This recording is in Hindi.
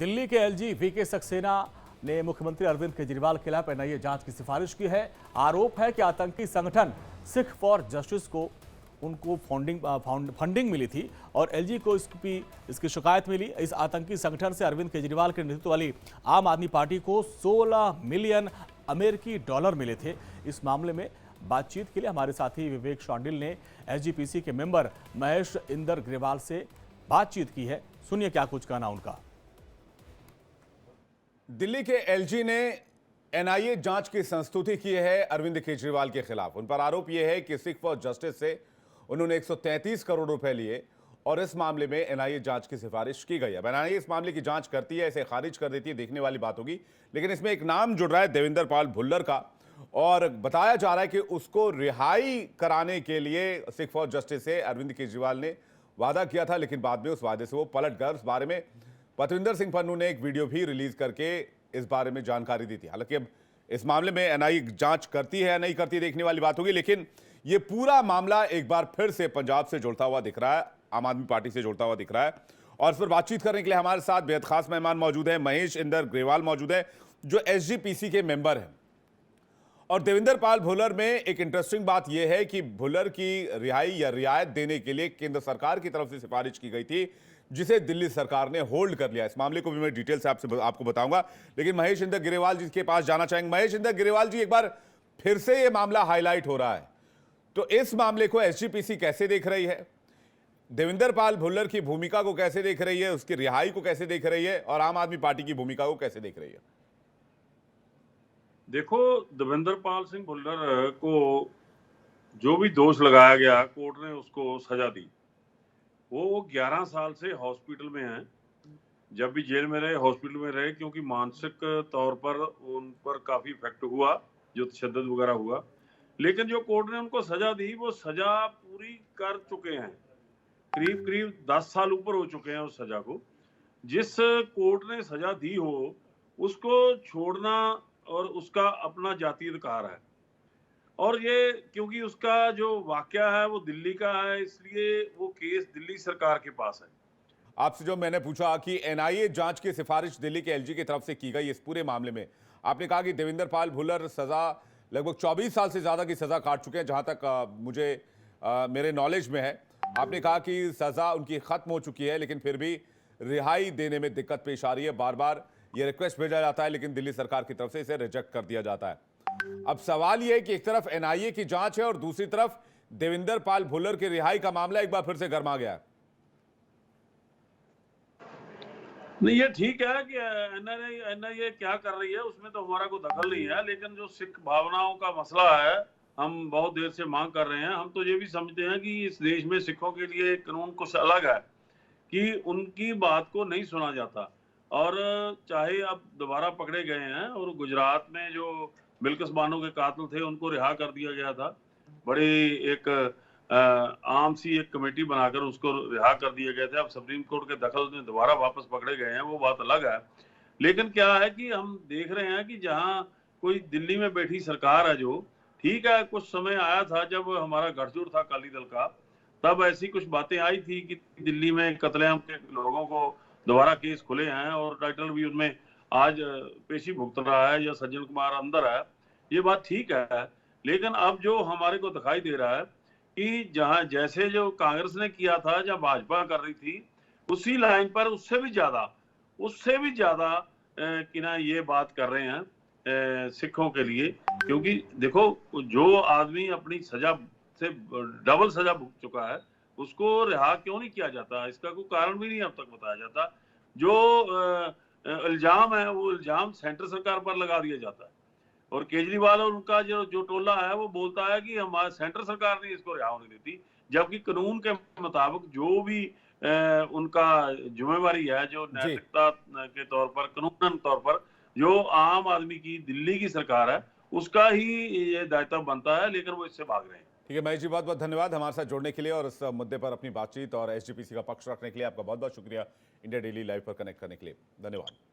दिल्ली के एलजी वीके सक्सेना ने मुख्यमंत्री अरविंद केजरीवाल के खिलाफ एनआईए जांच की सिफारिश की है। आरोप है कि आतंकी संगठन सिख फॉर जस्टिस को उनको फंडिंग मिली थी और एलजी को इसकी शिकायत मिली। इस आतंकी संगठन से अरविंद केजरीवाल के नेतृत्व वाली आम आदमी पार्टी को 16 मिलियन अमेरिकी डॉलर मिले थे। इस मामले में बातचीत के लिए हमारे साथी विवेक शांडिल ने एसजीपीसी के मेंबर महेश इंदर ग्रेवाल से बातचीत की है। सुनिए क्या कुछ कहना उनका। दिल्ली के एलजी ने एनआईए जांच की संस्तुति की है अरविंद केजरीवाल के खिलाफ। उन पर आरोप यह है कि सिख फॉर जस्टिस से उन्होंने 133 करोड़ रुपए लिए और इस मामले में एनआईए जांच की सिफारिश की गई है। एनआईए इस मामले की जांच करती है, इसे खारिज कर देती है, देखने वाली बात होगी। लेकिन इसमें एक नाम जुड़ रहा है देवेंद्र पाल भुल्लर का, और बताया जा रहा है कि उसको रिहाई कराने के लिए सिख फॉर जस्टिस से अरविंद केजरीवाल ने वादा किया था, लेकिन बाद में उस वादे से वो पलट गए। उस बारे में पतविंदर सिंह पन्नू ने एक वीडियो भी रिलीज करके इस बारे में जानकारी दी थी। हालांकि अब इस मामले में एनआईए जांच करती है या नहीं करती देखने वाली बात होगी, लेकिन ये पूरा मामला एक बार फिर से पंजाब से जुड़ता हुआ दिख रहा है, आम आदमी पार्टी से जुड़ता हुआ दिख रहा है। और इस पर बातचीत करने के लिए हमारे साथ बेहद खास मेहमान मौजूद है। महेश इंदर ग्रेवाल मौजूद है जो एसजीपीसी के मेंबर हैं। और देवेंद्र पाल भुल्लर में एक इंटरेस्टिंग बात यह है कि भुल्लर की रिहाई या रियायत देने के लिए केंद्र सरकार की तरफ से सिफारिश की गई थी, जिसे दिल्ली सरकार ने होल्ड कर लिया। इस मामले को भी मैं डिटेल से आपको बताऊंगा, लेकिन महेश इंदर ग्रेवाल जी के पास जाना चाहेंगे। महेश इंदर ग्रेवाल जी, एक बार फिर से यह मामला हाईलाइट हो रहा है, तो इस मामले को एसजीपीसी कैसे देख रही है, देवेंद्र पाल भुल्लर की भूमिका को कैसे देख रही है, उसकी रिहाई को कैसे देख रही है, और आम आदमी पार्टी की भूमिका को कैसे देख रही है? देखो, देवेंद्र पाल सिंह भुल्लर को जो भी दोष लगाया गया, कोर्ट ने उसको सजा दी। वो 11 साल से हॉस्पिटल में हैं। जब भी जेल में रहे, हॉस्पिटल में रहे, क्योंकि मानसिक तौर पर उन पर काफी इफेक्ट हुआ, जो तशद्दुद वगैरह हुआ। लेकिन जो कोर्ट ने उनको सजा दी, वो सजा पूरी कर चुके हैं। करीब करीब 10 साल ऊपर हो चुके हैं उस सजा को। जिस कोर्ट ने सजा दी हो, उसको छोड़ना और उसका अपना जातीय अधिकार है। और ये क्योंकि उसका जो वाकया है वो दिल्ली का है, इसलिए वो केस दिल्ली सरकार के पास है। आपसे जो मैंने पूछा कि एनआईए जांच की सिफारिश दिल्ली के एलजी की तरफ से की गई इस पूरे मामले में, आपने कहा कि देवेंद्र पाल भुल्लर सजा लगभग 24 साल से ज्यादा की सजा काट चुके हैं, जहां तक मेरे नॉलेज में है। आपने कहा कि सजा उनकी खत्म हो चुकी है, लेकिन फिर भी रिहाई देने में दिक्कत पेश आ रही है। बार बार ये रिक्वेस्ट भेजा जाता है, लेकिन दिल्ली सरकार की तरफ से इसे रिजेक्ट कर दिया जाता है। अब सवाल यह है कि एक तरफ एनआईए की जांच है और दूसरी तरफ देवेंद्र पाल भुल्लर की रिहाई का मामला एक बार फिर से गर्मा गया है। नहीं, ये ठीक है कि एनआईए क्या कर रही है, उसमें तो हमारा कोई दखल नहीं है। लेकिन जो सिख भावनाओं का मसला है, हम बहुत देर से मांग कर रहे हैं। हम तो ये भी समझते हैं कि इस देश में सिखों के लिए कानून कुछ अलग है, कि उनकी बात को नहीं सुना जाता। और चाहे अब दोबारा पकड़े गए हैं, और गुजरात में जो बिल्किस बानो के कातिल थे उनको रिहा कर दिया गया था। बड़ी एक आम सी एक कमेटी बनाकर उसको रिहा कर दिया गया था। अब सुप्रीम कोर्ट के दखल में दोबारा वापस पकड़े गए हैं, वो बात अलग है। लेकिन क्या है कि हम देख रहे हैं कि जहां कोई दिल्ली में बैठी सरकार है, जो ठीक है, कुछ समय आया था जब हमारा गठजोड़ था अकाली दल का, तब ऐसी कुछ बातें आई थी कि दिल्ली में कत्लेआम के लोगों को दोबारा केस खुले हैं और टाइटल भी उनमें आज पेशी भुगत रहा है, या सज्जन कुमार अंदर है। ये बात ठीक है, लेकिन अब जो हमारे को दिखाई दे रहा है कि जहां जैसे जो कांग्रेस ने किया था, जब भाजपा कर रही थी, उसी लाइन पर उससे भी ज्यादा कि ना ये बात कर रहे हैं सिखों के लिए। क्योंकि देखो, जो आदमी अपनी सजा से डबल सजा भुगत चुका है, उसको रिहा क्यों नहीं किया जाता? इसका कोई कारण भी नहीं अब तक बताया जाता। जो इल्जाम है, वो इल्जाम सेंटर सरकार पर लगा दिया जाता है। और केजरीवाल और उनका जो टोला है, वो बोलता है कि हमारे सेंटर सरकार ने इसको रिहा होने देती, जबकि कानून के मुताबिक जो भी उनका जिम्मेवारी है, जो नैतिकता के तौर पर, कानूनन तौर पर, जो आम आदमी की दिल्ली की सरकार है, उसका ही ये दायित्व बनता है। लेकिन वो इससे भाग रहे हैं। ठीक है महेश जी, बहुत बहुत धन्यवाद हमारे साथ जुड़ने के लिए और इस मुद्दे पर अपनी बातचीत और एसजीपीसी का पक्ष रखने के लिए। आपका बहुत बहुत शुक्रिया इंडिया डेली लाइव पर कनेक्ट करने के लिए। धन्यवाद।